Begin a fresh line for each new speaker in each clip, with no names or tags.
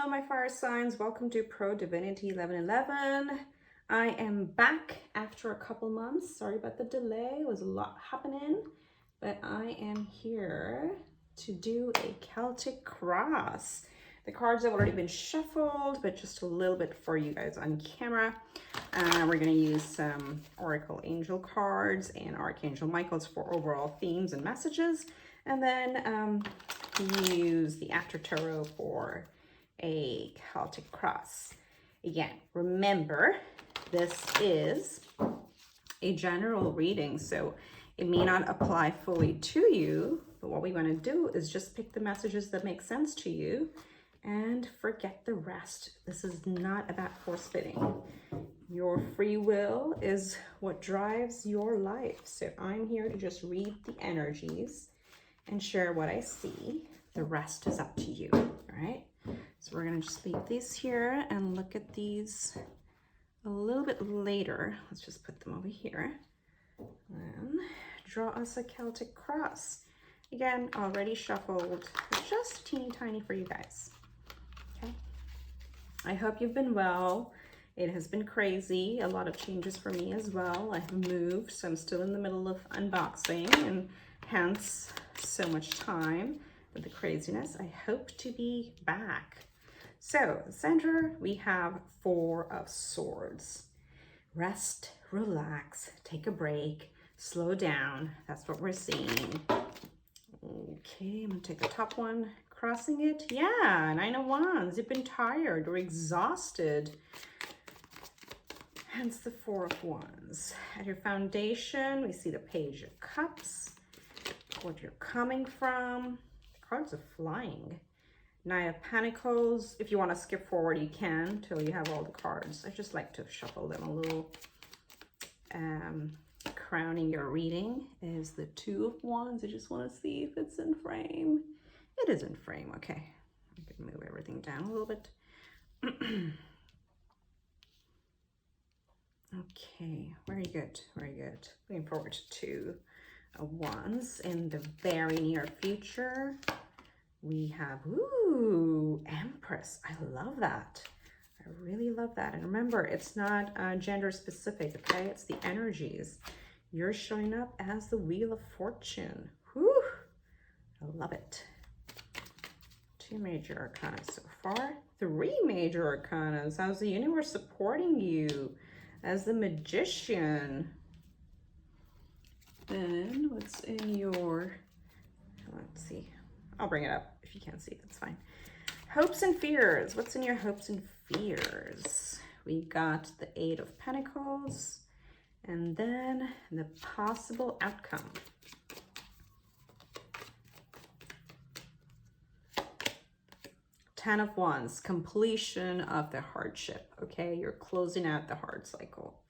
Hello, my fire signs. Welcome to ProDivinity 1111. I am back after a couple months. Sorry about the delay. It was a lot happening, but I am here to do a Celtic cross. The cards have already been shuffled, but just a little bit for you guys on camera. We're going to use some Oracle Angel cards and Archangel Michael's for overall themes and messages. And then use the After Tarot for a Celtic cross. Again, remember, this is a general reading, so it may not apply fully to you, but what we want to do is just pick the messages that make sense to you and forget the rest. This is not about force fitting. Your free will is what drives your life. So I'm here to just read the energies and share what I see. The rest is up to you, all right? So we're gonna just leave these here and look at these a little bit later. Let's just put them over here and draw us a Celtic cross. Again, already shuffled, just teeny tiny for you guys, okay? I hope you've been well. It has been crazy, a lot of changes for me as well. I have moved, so I'm still in the middle of unboxing and hence so much time with the craziness. I hope to be back. So, the center, we have Four of Swords. Rest, relax, take a break, slow down. That's what we're seeing. Okay, I'm gonna take the top one, crossing it. Yeah, Nine of Wands. You've been tired or exhausted. Hence the Four of Wands. At your foundation, we see the Page of Cups. What you're coming from. The cards are flying. Knight of Pentacles. If you want to skip forward, you can till you have all the cards. I just like to shuffle them a little. Crowning your reading is the Two of Wands. I just want to see if it's in frame. It is in frame. Okay. I can move everything down a little bit. Okay. Very good. Very good. Looking forward to Two of Wands in the very near future. We have, ooh, Empress. I love that. I really love that. And remember, it's not gender specific, okay? It's the energies. You're showing up as the Wheel of Fortune. Whew, I love it. Two major arcana so far. Three major arcanas. How's the universe supporting you as the Magician? Then what's in your, let's see. I'll bring it up. If you can't see it, that's fine. Hopes and fears. What's in your hopes and fears? We got the Eight of Pentacles. And then the possible outcome. Ten of Wands. Completion of the hardship. Okay, you're closing out the hard cycle.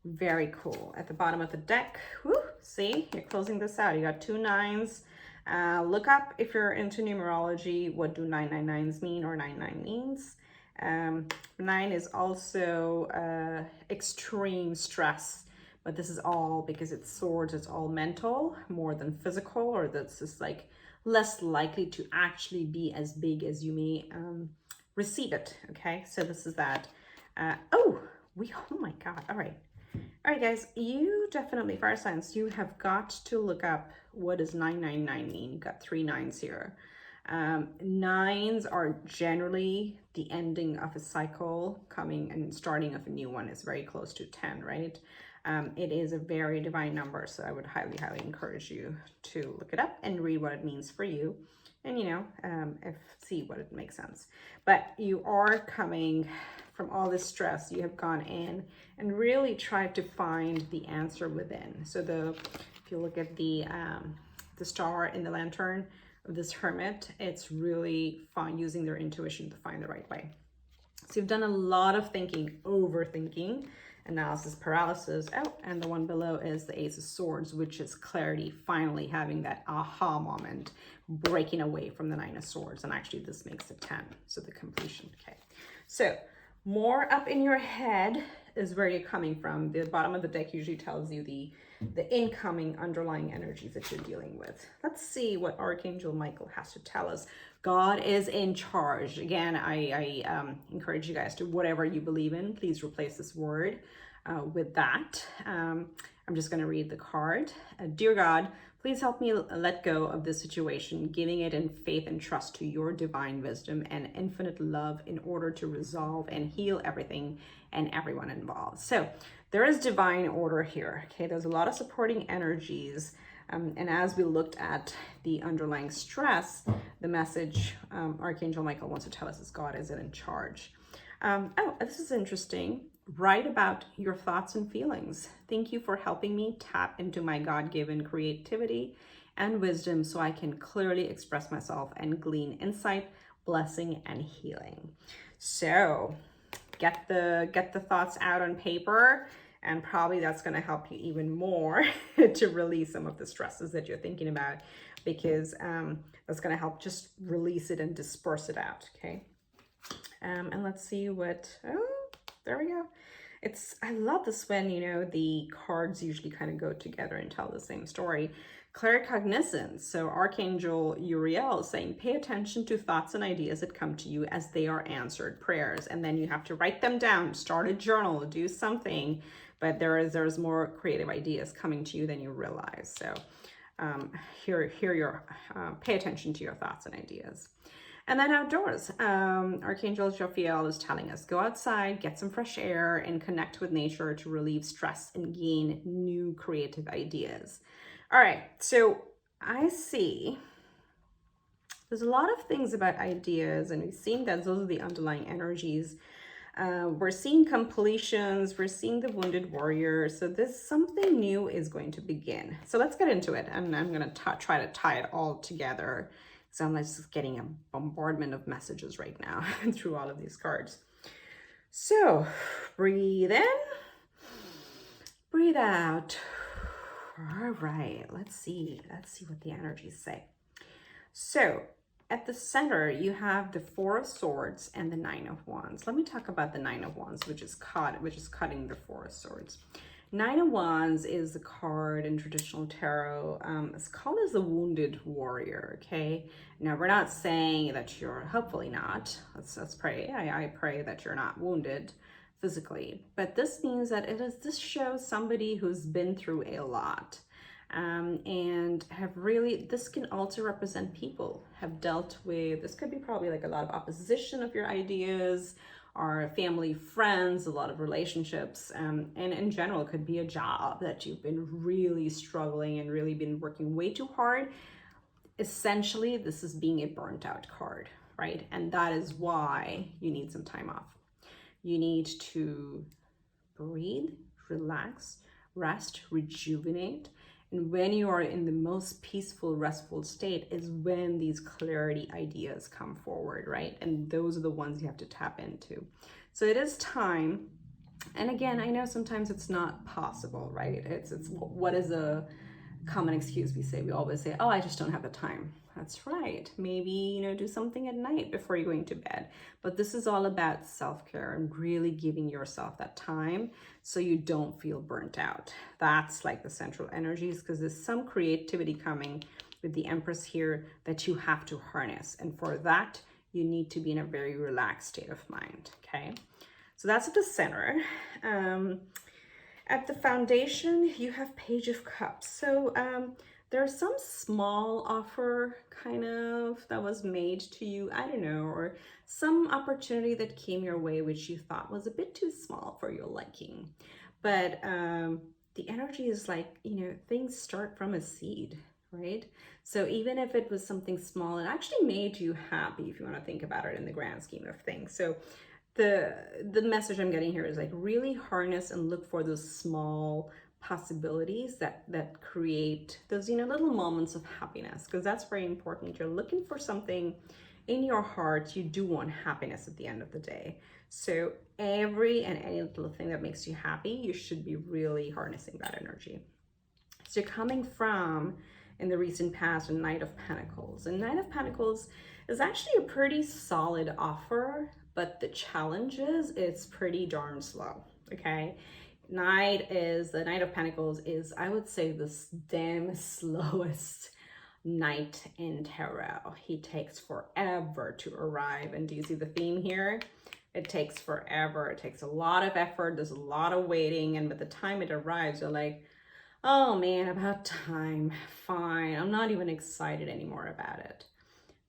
Very cool. At the bottom of the deck, whoo, see, you're closing this out. You got two nines. Look up, if you're into numerology, what do 999s mean or 99 means. 9 is also extreme stress, but this is all because it's swords, it's all mental more than physical, or that's just like less likely to actually be as big as you may receive it. Okay, so this is that. Oh my God. All right, guys, you definitely, fire signs, you have got to look up what does 999 mean. You've got three nines here. Nines are generally the ending of a cycle, coming and starting of a new one is very close to 10, right? It is a very divine number, so I would highly, highly encourage you to look it up and read what it means for you. And, you know, see what it makes sense. But you are coming from all this stress. You have gone in and really tried to find the answer within. So if you look at the star in the lantern of this hermit, it's really fun using their intuition to find the right way. So you've done a lot of thinking, overthinking, analysis paralysis. Oh, and the one below is the Ace of Swords, which is clarity, finally having that aha moment, breaking away from the Nine of Swords. And actually this makes it 10, so the completion. Okay, so More up in your head is where you're coming from. The bottom of the deck usually tells you the incoming underlying energies that you're dealing with. Let's see what Archangel Michael has to tell us. God is in charge. Again, I encourage you guys to, whatever you believe in, please replace this word with that. I'm just going to read the card. Dear God, please help me let go of this situation, giving it in faith and trust to your divine wisdom and infinite love in order to resolve and heal everything and everyone involved. So there is divine order here. Okay, there's a lot of supporting energies. And as we looked at the underlying stress, the message Archangel Michael wants to tell us is God is in charge. Oh, this is interesting. Write about your thoughts and feelings. Thank you for helping me tap into my God-given creativity and wisdom so I can clearly express myself and glean insight, blessing, and healing. So get the thoughts out on paper, and probably that's going to help you even more to release some of the stresses that you're thinking about, because that's going to help just release it and disperse it out. Okay. And let's see what, oh, there we go. I love this when, you know, the cards usually kind of go together and tell the same story. Claircognizance. So Archangel Uriel is saying, pay attention to thoughts and ideas that come to you as they are answered prayers. And then you have to write them down, start a journal, do something. But there's more creative ideas coming to you than you realize. So pay attention to your thoughts and ideas. And then outdoors, Archangel Jophiel is telling us, go outside, get some fresh air, and connect with nature to relieve stress and gain new creative ideas. All right, so I see there's a lot of things about ideas, and we've seen that those are the underlying energies. We're seeing completions, we're seeing the wounded warrior. So something new is going to begin. So let's get into it. And I'm going to try to tie it all together. So I'm just getting a bombardment of messages right now through all of these cards. So breathe in, breathe out. All right, let's see what the energies say. So at the center, you have the Four of Swords and the Nine of Wands. Let me talk about the Nine of Wands, which is cutting the Four of Swords. Nine of Wands is the card in traditional tarot. It's called as the Wounded Warrior, okay? Now, we're not saying that you're, hopefully not. Let's pray. I pray that you're not wounded physically. But this means that this shows somebody who's been through a lot. And this can also represent people have dealt with, this could be probably like a lot of opposition of your ideas, or family, friends, a lot of relationships, and in general, it could be a job that you've been really struggling and really been working way too hard. Essentially, this is being a burnt out card, right? And that is why you need some time off. You need to breathe, relax, rest, rejuvenate. And when you are in the most peaceful, restful state is when these clarity ideas come forward, right? And those are the ones you have to tap into. So it is time. And again, I know sometimes it's not possible, right? It's what is a common excuse we say? We always say, oh, I just don't have the time. That's right. Maybe, do something at night before you're going to bed. But this is all about self-care and really giving yourself that time so you don't feel burnt out. That's like the central energies, because there's some creativity coming with the Empress here that you have to harness. And for that, you need to be in a very relaxed state of mind, okay? So that's at the center. At the foundation, you have Page of Cups. So there's some small offer kind of that was made to you, I don't know, or some opportunity that came your way which you thought was a bit too small for your liking. But the energy is like, things start from a seed, right? So even if it was something small, it actually made you happy if you want to think about it in the grand scheme of things. So the message I'm getting here is like really harness and look for those small possibilities that create those little moments of happiness, because that's very important. You're looking for something in your heart. You do want happiness at the end of the day. So every and any little thing that makes you happy, you should be really harnessing that energy. So you're coming from, in the recent past, a Knight of Pentacles. And Knight of Pentacles is actually a pretty solid offer, but the challenge is it's pretty darn slow, okay? The Knight of Pentacles is, I would say, the damn slowest knight in tarot. He takes forever to arrive. And do you see the theme here? It takes forever. It takes a lot of effort. There's a lot of waiting. And by the time it arrives, you're like, oh man, about time. Fine. I'm not even excited anymore about it.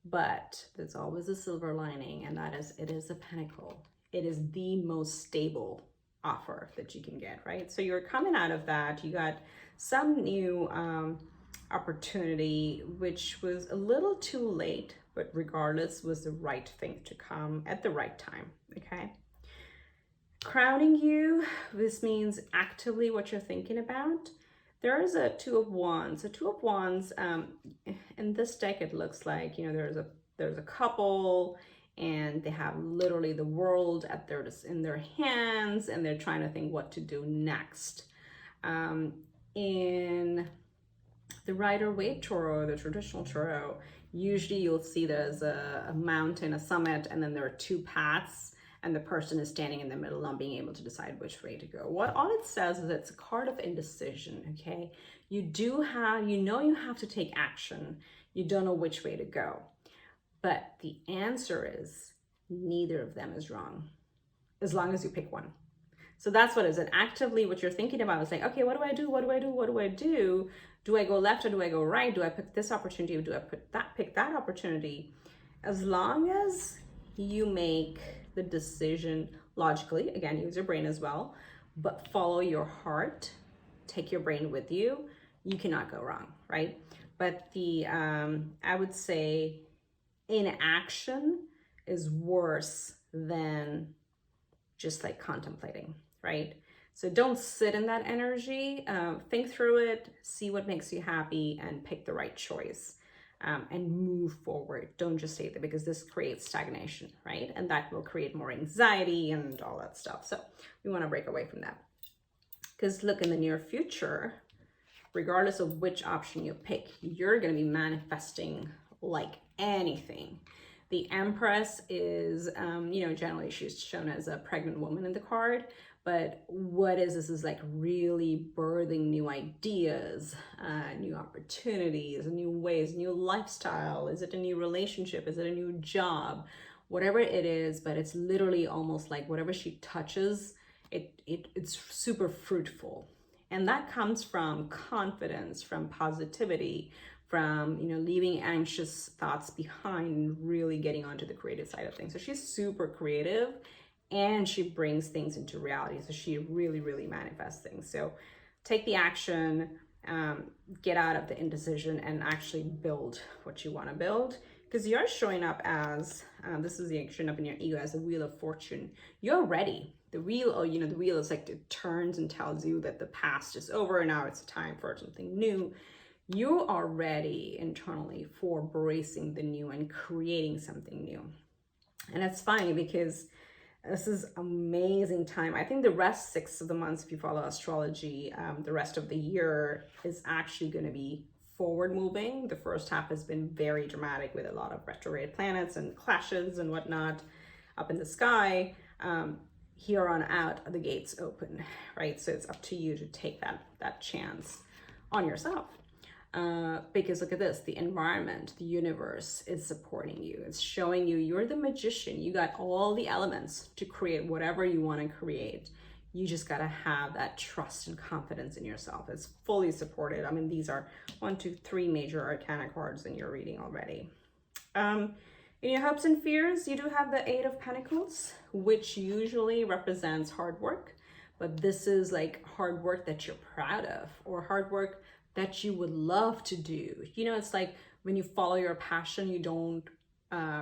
But there's always a silver lining, and that is, it is a pentacle. It is the most stable offer that you can get, right? So you're coming out of that. You got some new opportunity, which was a little too late, but regardless was the right thing to come at the right time, okay? Crowning you, this means actively what you're thinking about. There is a Two of Wands. A Two of Wands, in this deck, it looks like, you know, there's a couple, and they have literally the world in their hands, and they're trying to think what to do next. In the Rider-Waite Tarot, the traditional tarot, usually you'll see there's a mountain, a summit, and then there are two paths, and the person is standing in the middle, not being able to decide which way to go. What all it says is it's a card of indecision, okay? You know you have to take action. You don't know which way to go. But the answer is neither of them is wrong, as long as you pick one. So that's what it is. And actively what you're thinking about is like, okay, what do I do? What do I do? What do I do? Do I go left or do I go right? Do I pick this opportunity or do I pick that opportunity? As long as you make the decision logically, again, use your brain as well, but follow your heart, take your brain with you, you cannot go wrong, right? But I would say inaction is worse than just like contemplating, right? So don't sit in that energy, think through it, see what makes you happy, and pick the right choice, and move forward. Don't just stay there, because this creates stagnation, right? And that will create more anxiety and all that stuff. So we want to break away from that. Because look, in the near future, regardless of which option you pick, you're going to be manifesting like anything. The Empress is, you know, generally she's shown as a pregnant woman in the card, but what is this is like really birthing new ideas, new opportunities, new ways, new lifestyle. Is it a new relationship? Is it a new job? Whatever it is, but it's literally almost like whatever she touches, it's super fruitful. And that comes from confidence, from positivity, from, you know, leaving anxious thoughts behind and really getting onto the creative side of things. So she's super creative and she brings things into reality. So she really, really manifests things. So take the action, get out of the indecision, and actually build what you want to build. Because you're showing up as, this is showing up in your ego as a Wheel of Fortune. You're ready. The wheel, or you know, the wheel is like, it turns and tells you that the past is over and now it's time for something new. You are ready internally for embracing the new and creating something new. And it's funny because this is amazing time. I think the rest 6 of the months, if you follow astrology, the rest of the year is actually going to be forward moving. The first half has been very dramatic with a lot of retrograde planets and clashes and whatnot up in the sky. Here on out, the gates open, right? So it's up to you to take that chance on yourself. Because look at this, the environment, the universe is supporting you. It's showing you you're the magician. You got all the elements to create whatever you want to create. You just got to have that trust and confidence in yourself. It's fully supported. I mean, these are 1, 2, 3 major arcana cards in your reading already. In your hopes and fears, you do have the 8 of Pentacles, which usually represents hard work. But this is like hard work that you're proud of, or hard work that you would love to do. You know, it's like when you follow your passion, you don't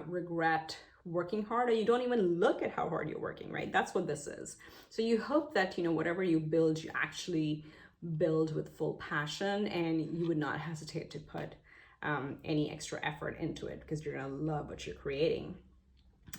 regret working hard, or you don't even look at how hard you're working, right? That's what this is. So you hope that, you know, whatever you build, you actually build with full passion, and you would not hesitate to put any extra effort into it, because you're gonna love what you're creating.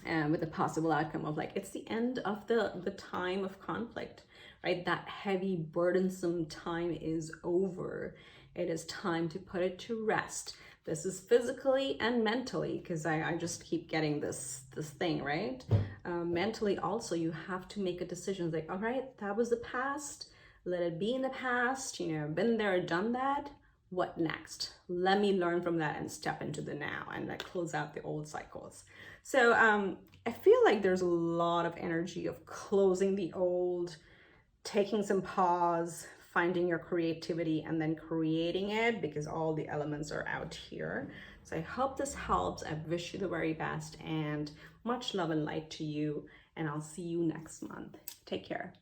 And with the possible outcome of like, it's the end of the time of conflict, right? That heavy, burdensome time is over. It is time to put it to rest. This is physically and mentally, because I just keep getting this thing, right? Mentally also, you have to make a decision like, all right, that was the past. Let it be in the past. You know, been there, done that. What next? Let me learn from that and step into the now and like close out the old cycles. So I feel like there's a lot of energy of closing the old, taking some pause, finding your creativity, and then creating it, because all the elements are out here. So I hope this helps. I wish you the very best and much love and light to you. And I'll see you next month. Take care.